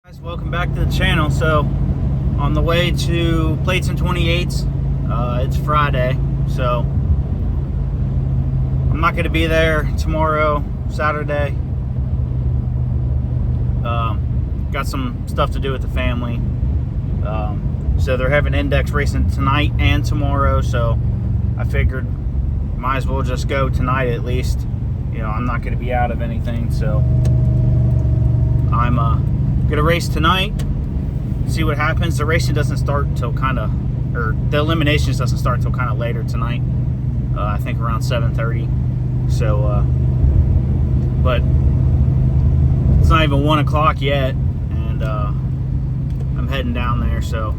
Guys, welcome back to the channel. So on the way to Plates and 28's. It's Friday, so I'm not going to be there tomorrow, Saturday. Got some stuff to do with the family. So they're having index racing tonight and tomorrow, so I figured might as well just go tonight at least. You know, I'm not going to be out of anything, so I'm gonna race tonight, see what happens. The racing doesn't start till the eliminations doesn't start till kind of later tonight. I think around 7:30. So, but it's not even 1 o'clock yet, and I'm heading down there. So,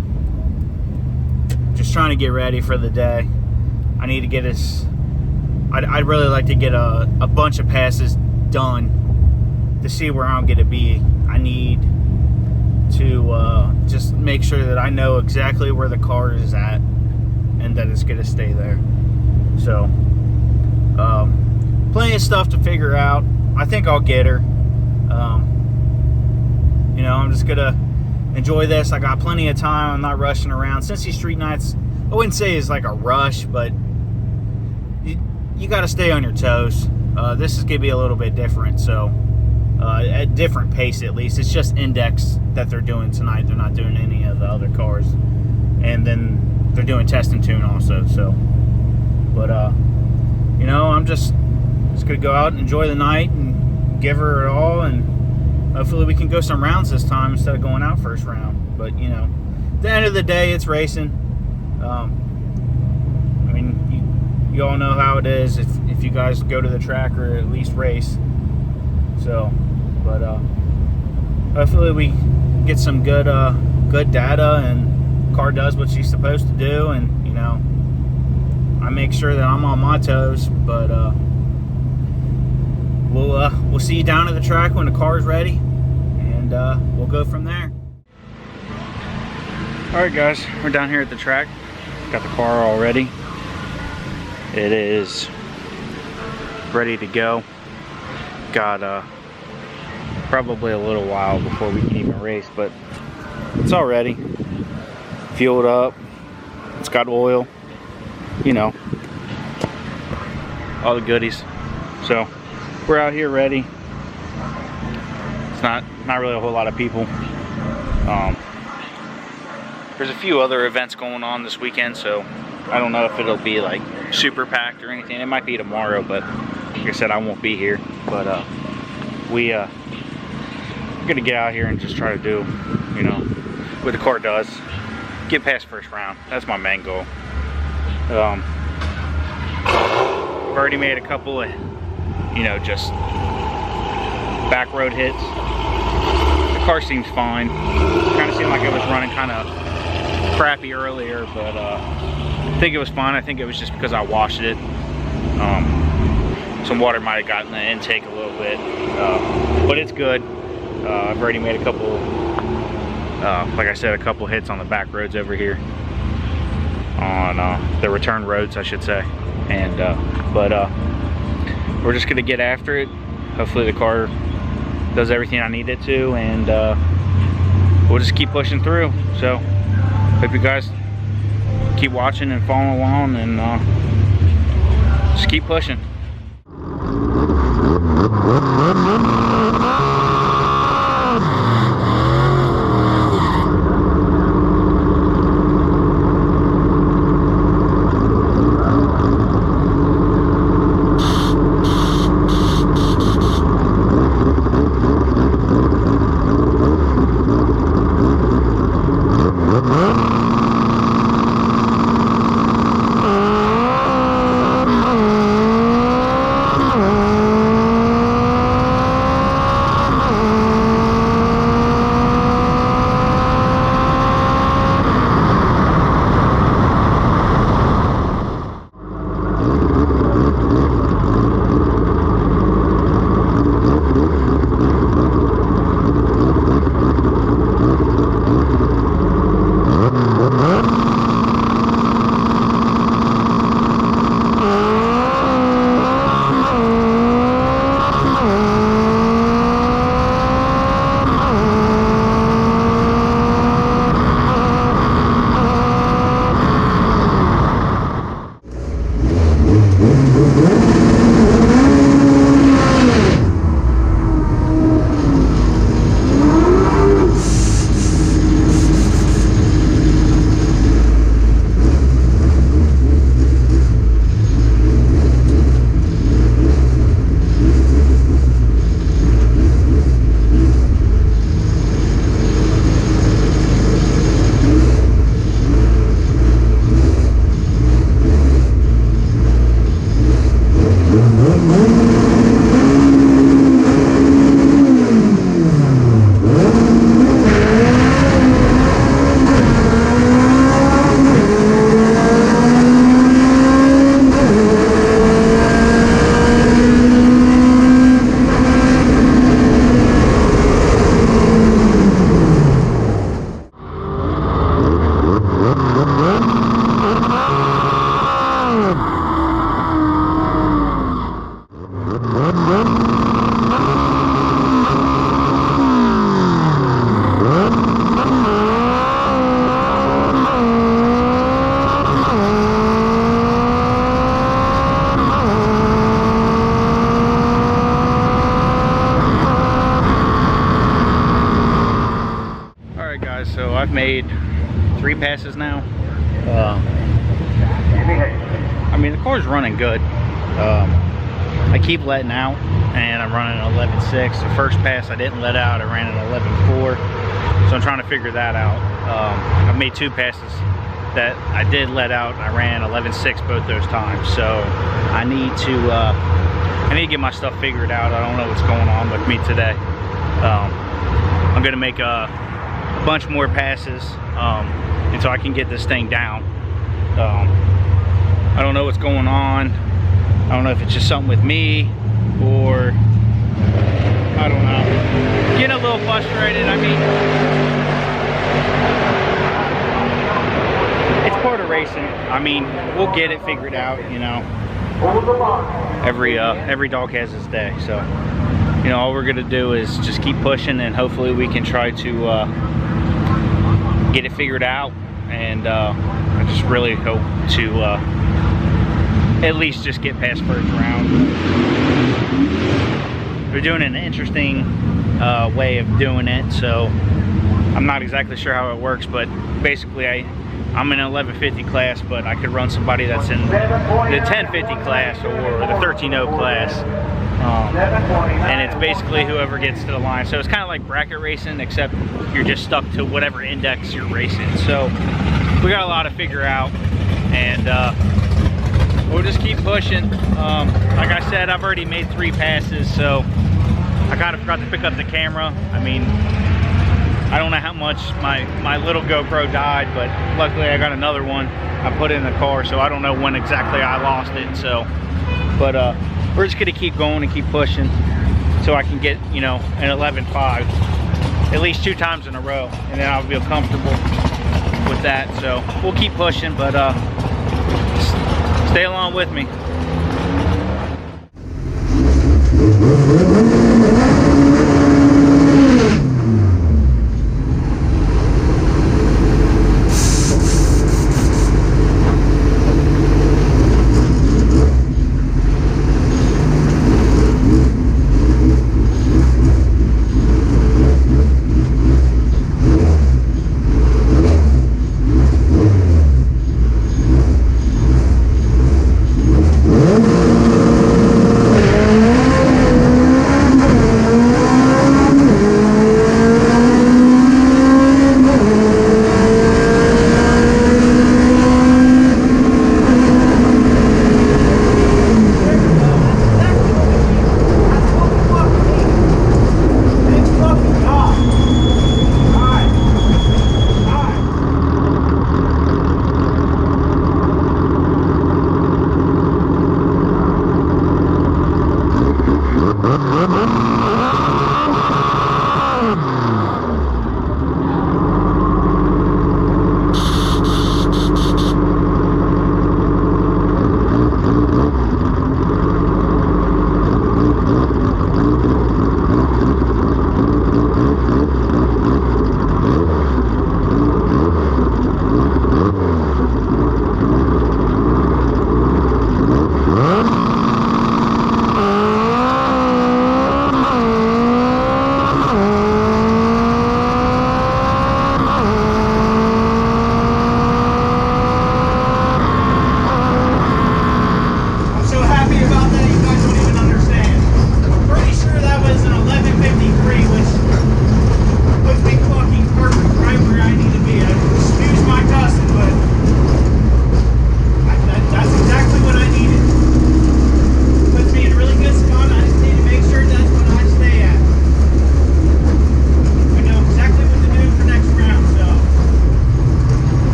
just trying to get ready for the day. I need to get us. I'd really like to get a bunch of passes done to see where I'm gonna be. I need to just make sure that I know exactly where the car is at and that it's gonna stay there. So plenty of stuff to figure out. I think I'll get her. You know, I'm just gonna enjoy this. I got plenty of time. I'm not rushing around. Since these street nights, I wouldn't say it's like a rush, but you got to stay on your toes. This is gonna be a little bit different, so a different pace at least. It's just index that they're doing tonight. They're not doing any of the other cars, and then they're doing test and tune also. So, but you know, I'm just gonna go out and enjoy the night and give her it all, and hopefully we can go some rounds this time instead of going out first round. But you know, at the end of the day, it's racing. I mean, you all know how it is if you guys go to the track or at least race. So, but hopefully we get some good data, and car does what she's supposed to do, and you know, I make sure that I'm on my toes. But we'll see you down at the track when the car's ready, and we'll go from there. All right, guys, we're down here at the track. Got the car all ready. It is ready to go. Got probably a little while before we can even race, but it's all ready. Fueled up. It's got oil. You know, all the goodies. So we're out here ready. It's not really a whole lot of people. There's a few other events going on this weekend, so I don't know if it'll be like super packed or anything. It might be tomorrow, but like I said, I won't be here. But we're gonna get out here and just try to do, you know, what the car does. Get past first round. That's my main goal. I've already made a couple of, you know, just back road hits. The car seems fine. Kind of seemed like it was running kind of crappy earlier, but I think it was fine. I think it was just because I washed it. Some water might have gotten the intake a little bit, but it's good. I've already made a couple, like I said, a couple hits on the back roads over here, on the return roads, I should say. And but we're just gonna get after it. Hopefully the car does everything I need it to, and we'll just keep pushing through. So hope you guys keep watching and following along, and just keep pushing. 3 passes now. I mean, the car's running good. I keep letting out, and I'm running an 11.6. The first pass I didn't let out, I ran an 11.4. So I'm trying to figure that out. I've made 2 passes that I did let out. I ran 11.6 both those times. So I need to get my stuff figured out. I don't know what's going on with me today. I'm gonna make a bunch more passes until I can get this thing down. I don't know what's going on. I don't know if it's just something with me or I don't know. Getting a little frustrated. I mean, it's part of racing. I mean, we'll get it figured out, you know. Every dog has its day, so you know, all we're gonna do is just keep pushing, and hopefully we can try to get it figured out. And I just really hope to at least just get past first round. We're doing an interesting way of doing it, so I'm not exactly sure how it works, but basically I'm in an 1150 class, but I could run somebody that's in the 1050 class or the 13.0 class. And it's basically whoever gets to the line. So it's kind of like bracket racing, except you're just stuck to whatever index you're racing. So we got a lot to figure out, and we'll just keep pushing. Like I said, I've already made 3 passes, so I kind of forgot to pick up the camera. I mean, I don't know how much my little GoPro died, but luckily I got another one I put in the car, so I don't know when exactly I lost it. So, but we're just gonna keep going and keep pushing so I can get, you know, an 11.5 at least 2 times in a row, and then I'll feel comfortable with that. So we'll keep pushing, but stay along with me.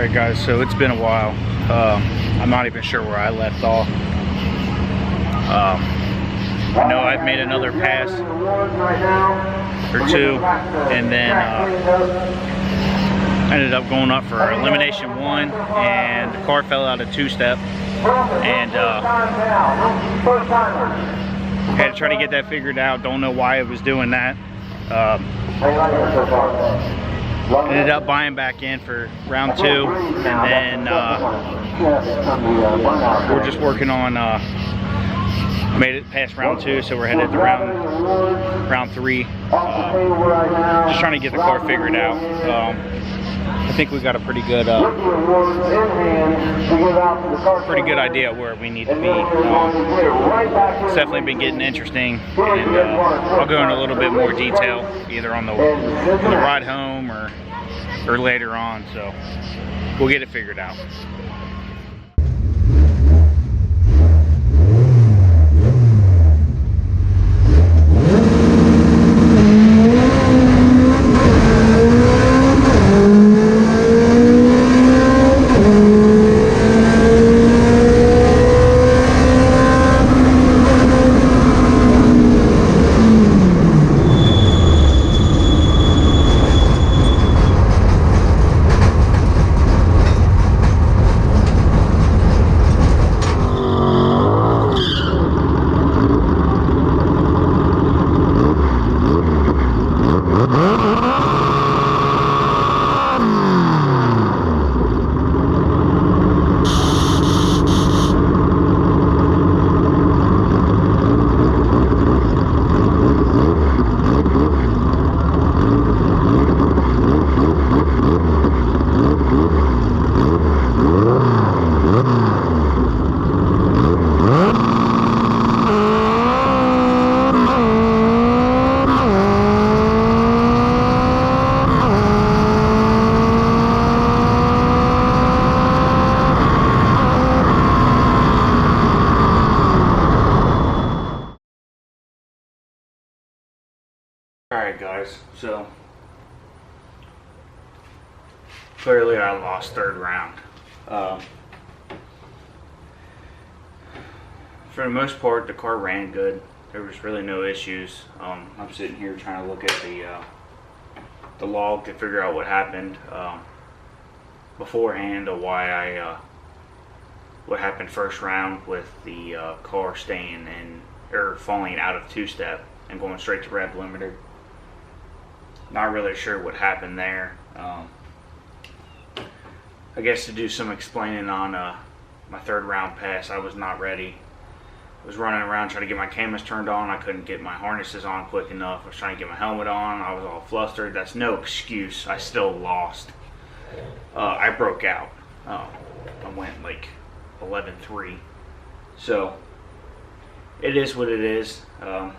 Alright guys, so it's been a while. I'm not even sure where I left off. I know I've made another pass or two, and then ended up going up for elimination 1, and the car fell out of 2-step, and had to try to get that figured out. Don't know why it was doing that. Ended up buying back in for round 2, and then we're just working on made it past round 2, so we're headed to round 3. Just trying to get the car figured out. I think we got a pretty good idea where we need to be. It's definitely been getting interesting, and I'll go in a little bit more detail either on the ride home or later on. So we'll get it figured out. Alright guys, so clearly I lost third round. For the most part, the car ran good. There was really no issues. I'm sitting here trying to look at the log to figure out what happened beforehand, of why what happened first round with the car staying in or falling out of 2-step and going straight to rev limiter. Not really sure what happened there. I guess to do some explaining on my third round pass, I was not ready. I was running around trying to get my cameras turned on. I couldn't get my harnesses on quick enough. I was trying to get my helmet on. I was all flustered. That's no excuse. I still lost. I broke out. I went like 11-3. So it is what it is. Of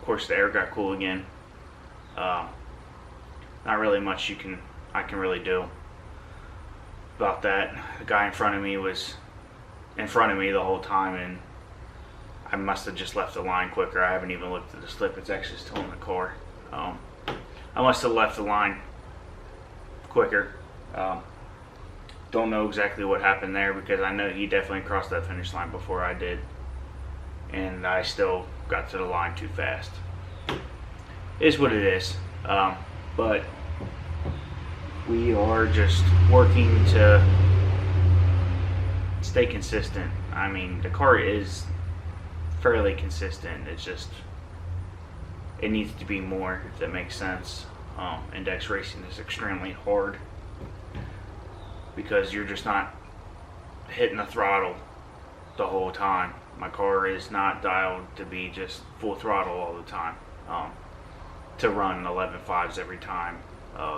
course, the air got cool again. Not really much I can really do about that. The guy in front of me was in front of me the whole time, and I must have just left the line quicker. I haven't even looked at the slip. It's actually still in the car. I must have left the line quicker. Don't know exactly what happened there, because I know he definitely crossed that finish line before I did, and I still got to the line too fast. Is what it is. But we are just working to stay consistent. I mean, the car is fairly consistent. It's just, it needs to be more, if that makes sense. Index racing is extremely hard because you're just not hitting the throttle the whole time. My car is not dialed to be just full throttle all the time. To run 11.5s every time.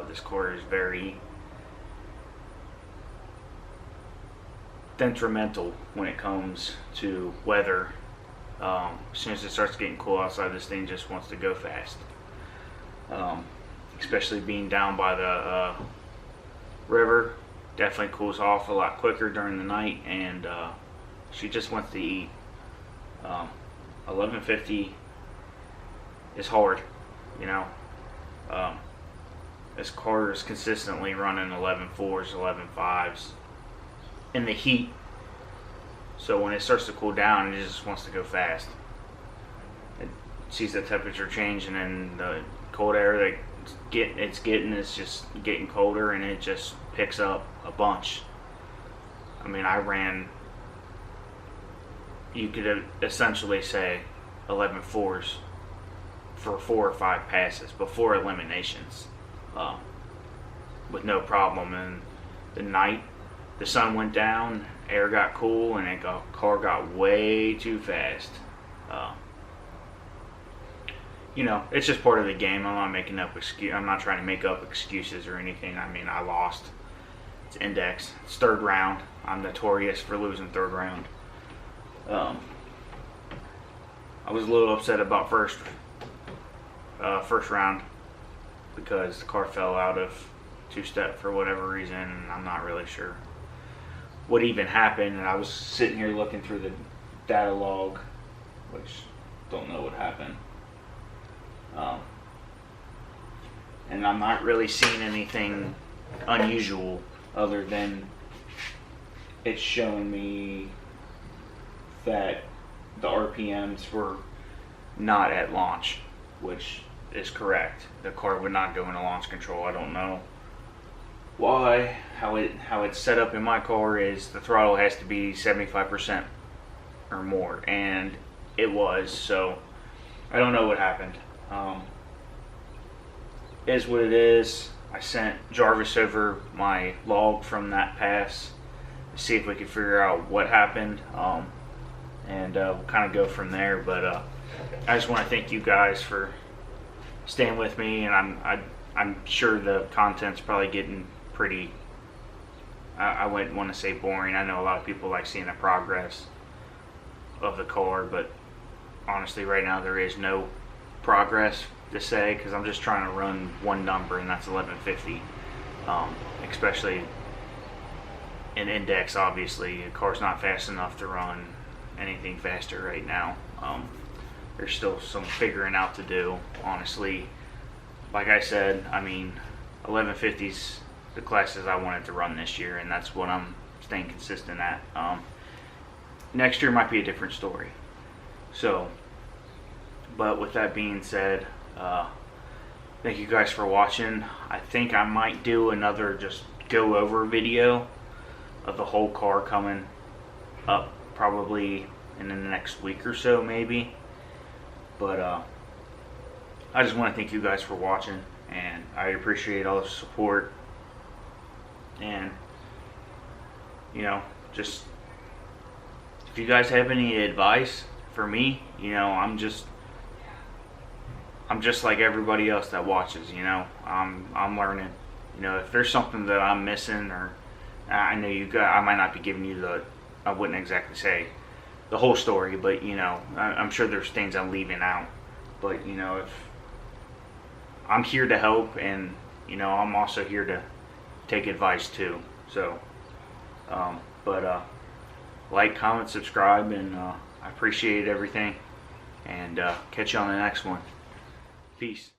This car is very detrimental when it comes to weather. As soon as it starts getting cool outside, this thing just wants to go fast. Especially being down by the river, definitely cools off a lot quicker during the night, and she just wants to eat. 1150 is hard, you know. this car is consistently running 11.4s, 11.5s in the heat. So when it starts to cool down, it just wants to go fast. It sees the temperature change, and then the cold air that it's just getting colder, and it just picks up a bunch. I mean, I ran, you could essentially say 11.4s for 4 or 5 passes before eliminations, with no problem. And the night, the sun went down, air got cool, and car got way too fast. It's just part of the game. I'm not trying to make up excuses or anything. I mean, I lost. It's index. It's third round. I'm notorious for losing third round. I was a little upset about first round because the car fell out of two-step for whatever reason, and I'm not really sure what even happened. And I was sitting here looking through the data log, which don't know what happened. And I'm not really seeing anything unusual other than it's showing me that the RPMs were not at launch, which is correct. The car would not go into launch control. I don't know why. How it's set up in my car is the throttle has to be 75% or more, and it was. So I don't know what happened. Is what it is. I sent Jarvis over my log from that pass to see if we could figure out what happened, and we'll kind of go from there. But I just want to thank you guys for staying with me, and I'm sure the content's probably getting pretty, I wouldn't want to say boring. I know a lot of people like seeing the progress of the car, but honestly right now there is no progress to say, because I'm just trying to run one number, and that's 1150. Especially in index, obviously the car's not fast enough to run anything faster right now. There's still some figuring out to do, honestly. Like I said, I mean, 1150's the classes I wanted to run this year, and that's what I'm staying consistent at. Next year might be a different story. So, but with that being said, thank you guys for watching. I think I might do another just go over video of the whole car coming up probably in the next week or so, maybe. But I just want to thank you guys for watching, and I appreciate all the support. And just if you guys have any advice for me, I'm just like everybody else that watches. I'm learning. If there's something that I'm missing, or I know I might not be giving you I wouldn't exactly say the whole story, but I'm sure there's things I'm leaving out. But if I'm here to help, and I'm also here to take advice too. So, like, comment, subscribe, and I appreciate everything. And catch you on the next one. Peace.